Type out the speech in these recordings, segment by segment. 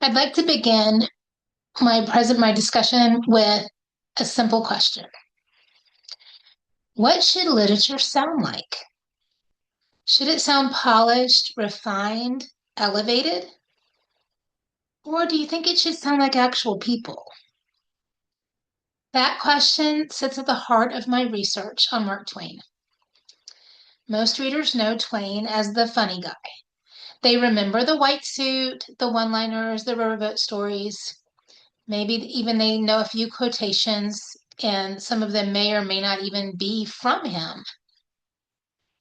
I'd like to begin my discussion with a simple question. What should literature sound like? Should it sound polished, refined, elevated? Or do you think it should sound like actual people? That question sits at the heart of my research on Mark Twain. Most readers know Twain as the funny guy. They remember the white suit, the one-liners, the riverboat stories. Maybe even they know a few quotations, and some of them may or may not even be from him.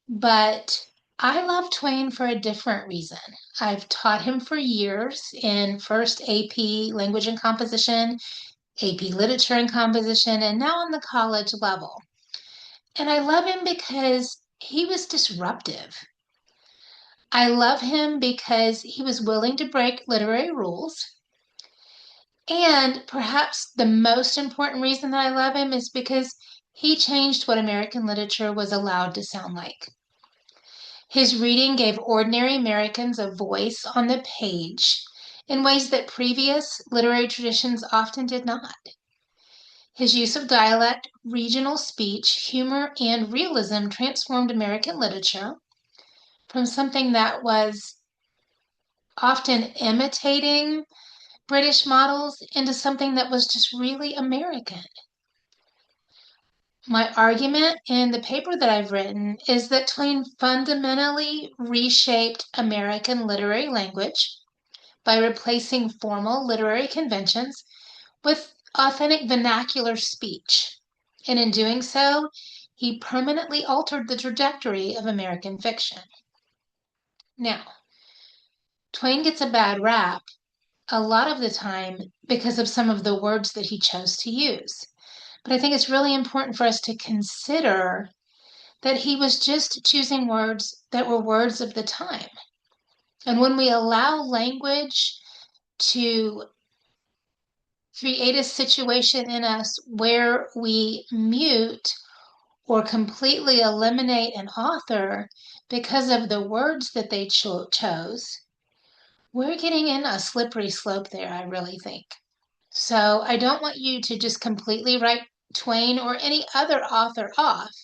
But I love Twain for a different reason. I've taught him for years in first AP Language and Composition, AP Literature and Composition, and now on the college level. And I love him because he was disruptive. I love him because he was willing to break literary rules. And perhaps the most important reason that I love him is because he changed what American literature was allowed to sound like. His reading gave ordinary Americans a voice on the page in ways that previous literary traditions often did not. His use of dialect, regional speech, humor, and realism transformed American literature from something that was often imitating British models into something that was just really American. My argument in the paper that I've written is that Twain fundamentally reshaped American literary language by replacing formal literary conventions with authentic vernacular speech. And in doing so, he permanently altered the trajectory of American fiction. Now, Twain gets a bad rap a lot of the time because of some of the words that he chose to use. But I think it's really important for us to consider that he was just choosing words that were words of the time. And when we allow language to create a situation in us where we mute or completely eliminate an author because of the words that they chose, we're getting in a slippery slope there, I really think. So I don't want you to just completely write Twain or any other author off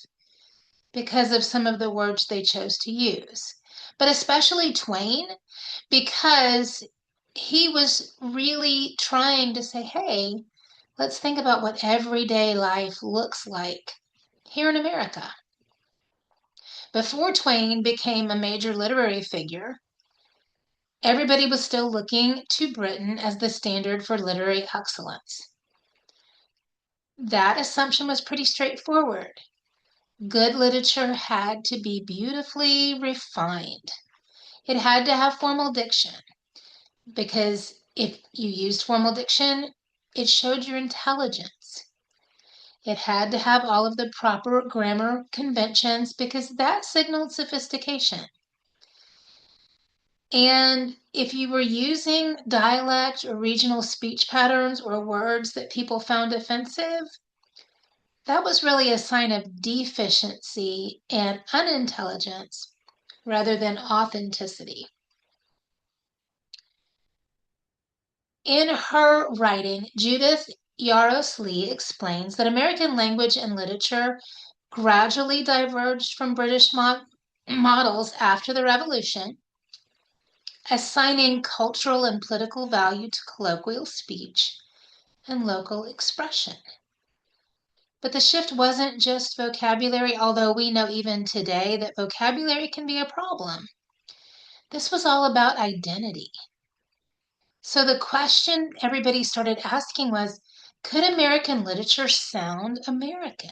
because of some of the words they chose to use, but especially Twain, because he was really trying to say, hey, let's think about what everyday life looks like here in America. Before Twain became a major literary figure, everybody was still looking to Britain as the standard for literary excellence. That assumption was pretty straightforward. Good literature had to be beautifully refined. It had to have formal diction, because if you used formal diction, it showed your intelligence. It had to have all of the proper grammar conventions because that signaled sophistication. And if you were using dialect or regional speech patterns or words that people found offensive, that was really a sign of deficiency and unintelligence rather than authenticity. In her writing, Judith Yaros Lee explains that American language and literature gradually diverged from British models after the Revolution, assigning cultural and political value to colloquial speech and local expression. But the shift wasn't just vocabulary, although we know even today that vocabulary can be a problem. This was all about identity. So the question everybody started asking was, could American literature sound American?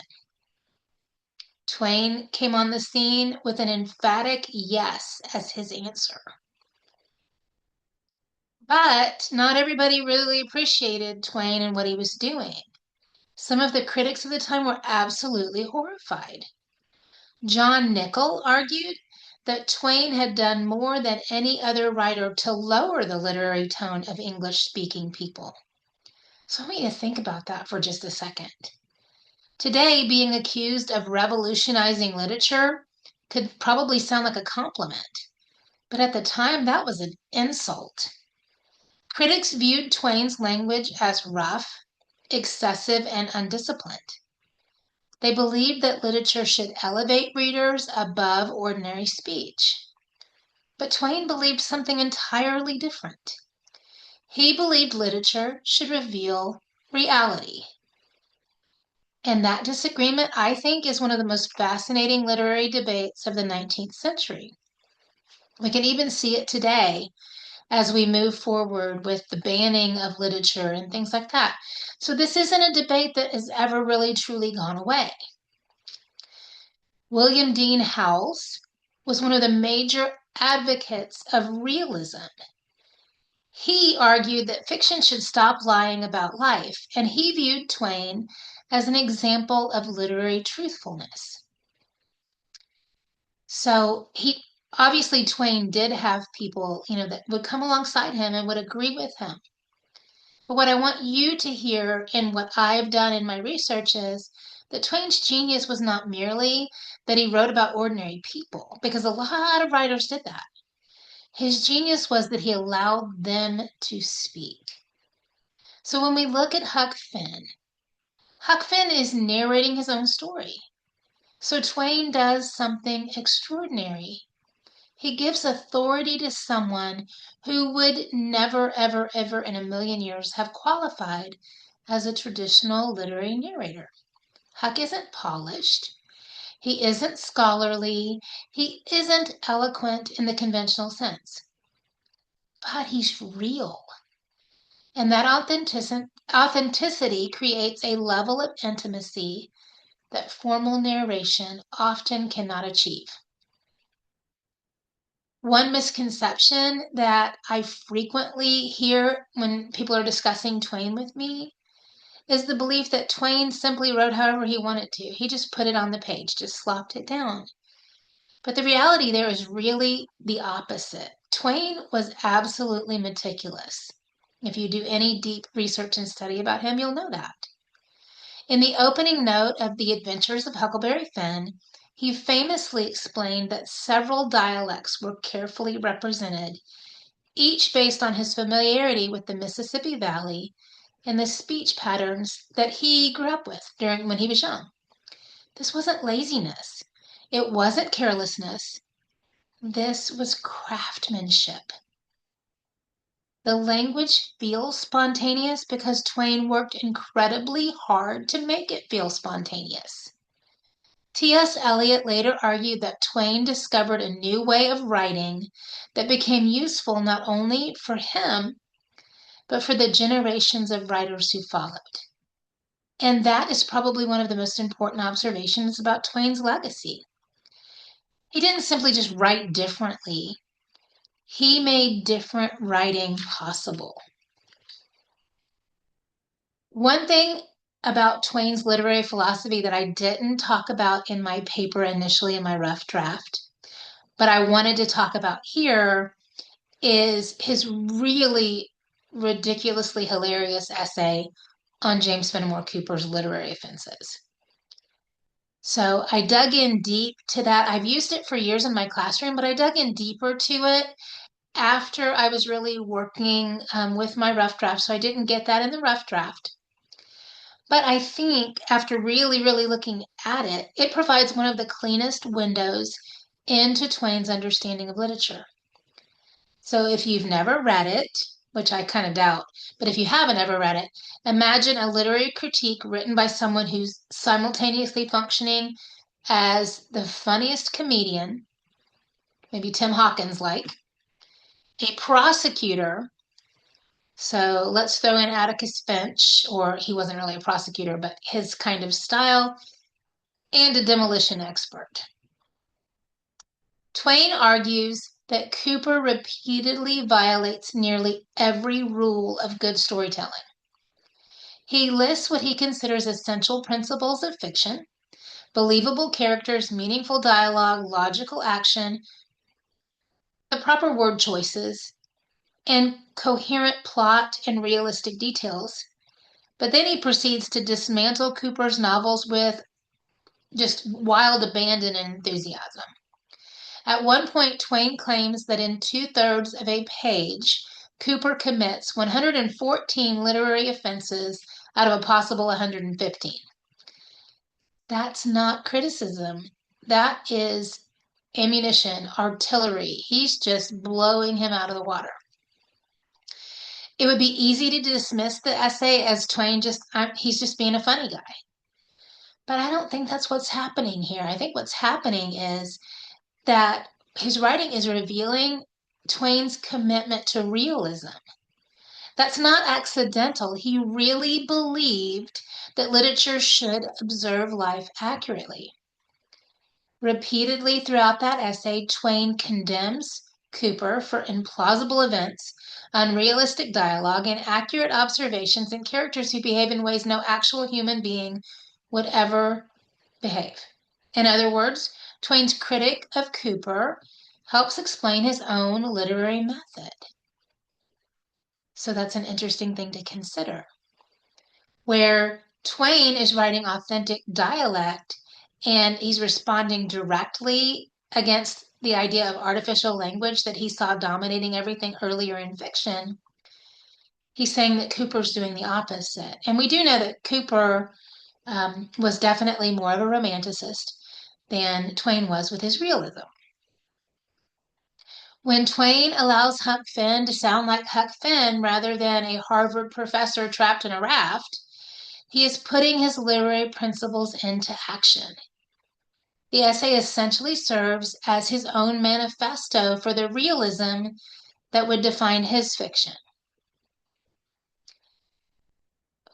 Twain came on the scene with an emphatic yes as his answer. But not everybody really appreciated Twain and what he was doing. Some of the critics of the time were absolutely horrified. John Nickel argued that Twain had done more than any other writer to lower the literary tone of English-speaking people. So I want you to think about that for just a second. Today, being accused of revolutionizing literature could probably sound like a compliment, but at the time, that was an insult. Critics viewed Twain's language as rough, excessive, and undisciplined. They believed that literature should elevate readers above ordinary speech. But Twain believed something entirely different. He believed literature should reveal reality. And that disagreement, I think, is one of the most fascinating literary debates of the 19th century. We can even see it today as we move forward with the banning of literature and things like that. So this isn't a debate that has ever really truly gone away. William Dean Howells was one of the major advocates of realism. He argued that fiction should stop lying about life, and he viewed Twain as an example of literary truthfulness. So obviously Twain did have people, that would come alongside him and would agree with him. But what I want you to hear in what I've done in my research is that Twain's genius was not merely that he wrote about ordinary people, because a lot of writers did that. His genius was that he allowed them to speak. So when we look at Huck Finn is narrating his own story. So Twain does something extraordinary. He gives authority to someone who would never, ever, ever in a million years have qualified as a traditional literary narrator. Huck isn't polished. He isn't scholarly. He isn't eloquent in the conventional sense. But he's real. And that authenticity creates a level of intimacy that formal narration often cannot achieve. One misconception that I frequently hear when people are discussing Twain with me is the belief that Twain simply wrote however he wanted to. He just put it on the page, just slopped it down. But the reality there is really the opposite. Twain was absolutely meticulous. If you do any deep research and study about him, you'll know that. In the opening note of The Adventures of Huckleberry Finn, he famously explained that several dialects were carefully represented, each based on his familiarity with the Mississippi Valley and the speech patterns that he grew up with when he was young. This wasn't laziness. It wasn't carelessness. This was craftsmanship. The language feels spontaneous because Twain worked incredibly hard to make it feel spontaneous. T.S. Eliot later argued that Twain discovered a new way of writing that became useful not only for him, but for the generations of writers who followed. And that is probably one of the most important observations about Twain's legacy. He didn't simply just write differently. He made different writing possible. One thing about Twain's literary philosophy that I didn't talk about in my paper initially in my rough draft, but I wanted to talk about here is his really ridiculously hilarious essay on James Fenimore Cooper's literary offenses. So I dug in deep to that. I've used it for years in my classroom, but I dug in deeper to it after I was really working with my rough draft. So I didn't get that in the rough draft. But I think after really, really looking at it, it provides one of the cleanest windows into Twain's understanding of literature. So if you've never read it, which I kind of doubt, but if you haven't ever read it, imagine a literary critique written by someone who's simultaneously functioning as the funniest comedian, maybe Tim Hawkins like, a prosecutor. So let's throw in Atticus Finch, or he wasn't really a prosecutor, but his kind of style, and a demolition expert. Twain argues that Cooper repeatedly violates nearly every rule of good storytelling. He lists what he considers essential principles of fiction: believable characters, meaningful dialogue, logical action, the proper word choices, and coherent plot and realistic details. But then he proceeds to dismantle Cooper's novels with just wild abandon and enthusiasm. At one point, Twain claims that in 2/3 of a page, Cooper commits 114 literary offenses out of a possible 115. That's not criticism. That is ammunition, artillery. He's just blowing him out of the water. It would be easy to dismiss the essay as Twain he's just being a funny guy. But I don't think that's what's happening here. I think what's happening is that his writing is revealing Twain's commitment to realism. That's not accidental. He really believed that literature should observe life accurately. Repeatedly throughout that essay, Twain condemns Cooper for implausible events, unrealistic dialogue, inaccurate observations, and characters who behave in ways no actual human being would ever behave. In other words, Twain's critic of Cooper helps explain his own literary method. So that's an interesting thing to consider. Where Twain is writing authentic dialect and he's responding directly against the idea of artificial language that he saw dominating everything earlier in fiction, he's saying that Cooper's doing the opposite. And we do know that Cooper was definitely more of a romanticist than Twain was with his realism. When Twain allows Huck Finn to sound like Huck Finn rather than a Harvard professor trapped in a raft, he is putting his literary principles into action. The essay essentially serves as his own manifesto for the realism that would define his fiction.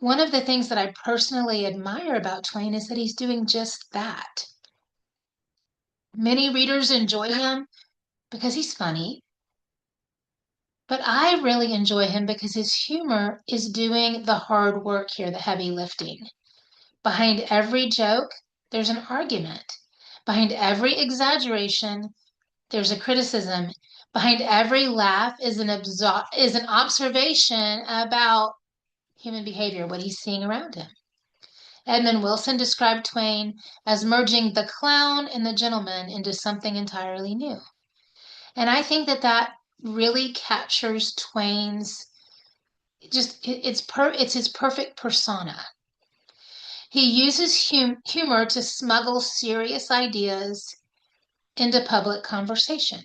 One of the things that I personally admire about Twain is that he's doing just that. Many readers enjoy him because he's funny, but I really enjoy him because his humor is doing the hard work here, the heavy lifting. Behind every joke, there's an argument. Behind every exaggeration, there's a criticism. Behind every laugh is an observation about human behavior, what he's seeing around him. Edmund Wilson described Twain as merging the clown and the gentleman into something entirely new. And I think that really captures Twain's it's his perfect persona. He uses humor to smuggle serious ideas into public conversation.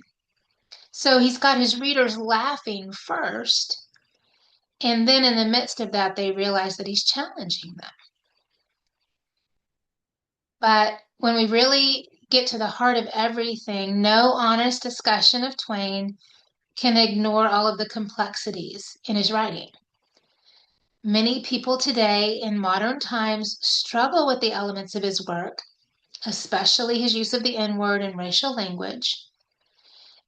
So he's got his readers laughing first, and then in the midst of that, they realize that he's challenging them. But when we really get to the heart of everything, no honest discussion of Twain can ignore all of the complexities in his writing. Many people today in modern times struggle with the elements of his work, especially his use of the N-word and racial language.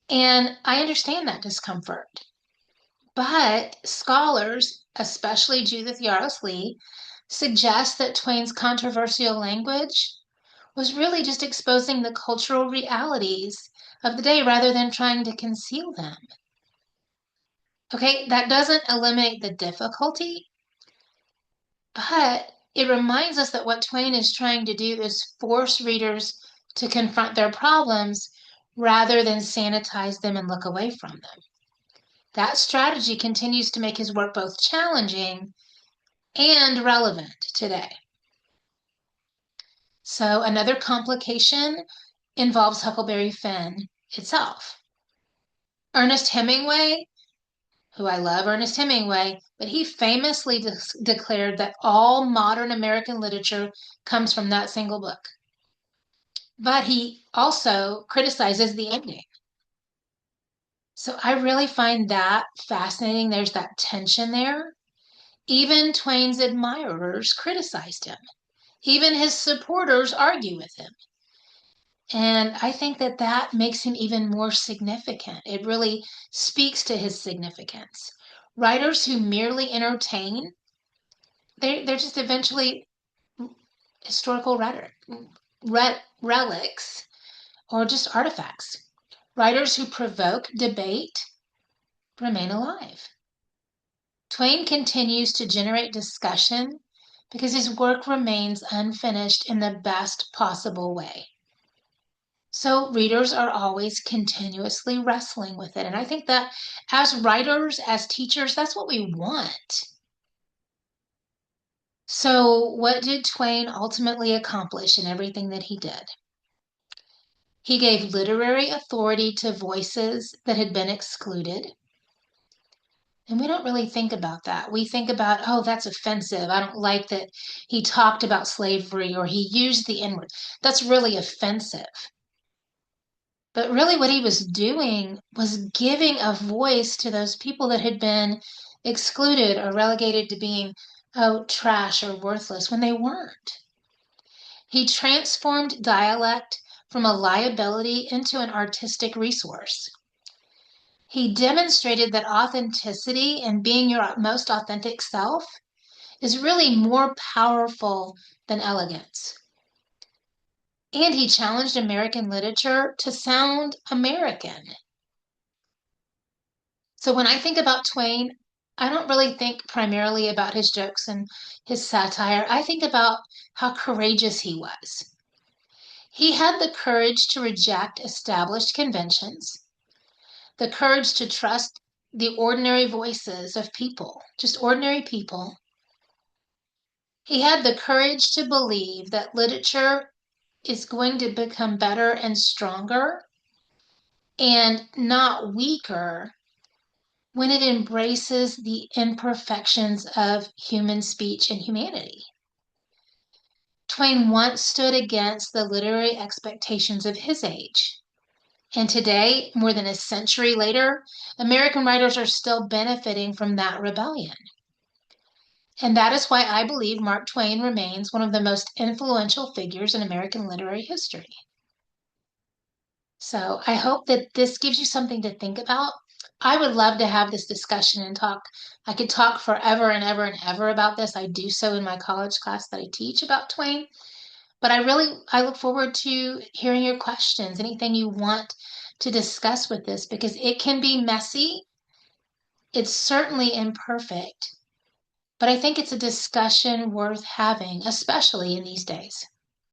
And I understand that discomfort. But scholars, especially Judith Yarros Lee, suggest that Twain's controversial language was really just exposing the cultural realities of the day rather than trying to conceal them. Okay, that doesn't eliminate the difficulty, but it reminds us that what Twain is trying to do is force readers to confront their problems rather than sanitize them and look away from them. That strategy continues to make his work both challenging and relevant today. So another complication involves Huckleberry Finn itself. Ernest Hemingway, who I love Ernest Hemingway, but he famously declared that all modern American literature comes from that single book. But he also criticizes the ending. So I really find that fascinating. There's that tension there. Even Twain's admirers criticized him. Even his supporters argue with him. And I think that makes him even more significant. It really speaks to his significance. Writers who merely entertain, they're just eventually historical relics or just artifacts. Writers who provoke debate remain alive. Twain continues to generate discussion because his work remains unfinished in the best possible way. So readers are always continuously wrestling with it. And I think that as writers, as teachers, that's what we want. So, what did Twain ultimately accomplish in everything that he did? He gave literary authority to voices that had been excluded. And we don't really think about that. We think about, oh, that's offensive. I don't like that he talked about slavery or he used the N word. That's really offensive. But really, what he was doing was giving a voice to those people that had been excluded or relegated to being, oh, trash or worthless when they weren't. He transformed dialect from a liability into an artistic resource. He demonstrated that authenticity and being your most authentic self is really more powerful than elegance. And he challenged American literature to sound American. So when I think about Twain, I don't really think primarily about his jokes and his satire. I think about how courageous he was. He had the courage to reject established conventions, the courage to trust the ordinary voices of people, just ordinary people. He had the courage to believe that literature is going to become better and stronger and not weaker when it embraces the imperfections of human speech and humanity. Twain once stood against the literary expectations of his age. And today, more than a century later, American writers are still benefiting from that rebellion. And that is why I believe Mark Twain remains one of the most influential figures in American literary history. So I hope that this gives you something to think about. I would love to have this discussion and talk. I could talk forever and ever and ever about this. I do so in my college class that I teach about Twain. But I look forward to hearing your questions, anything you want to discuss with this, because it can be messy. It's certainly imperfect, but I think it's a discussion worth having, especially in these days.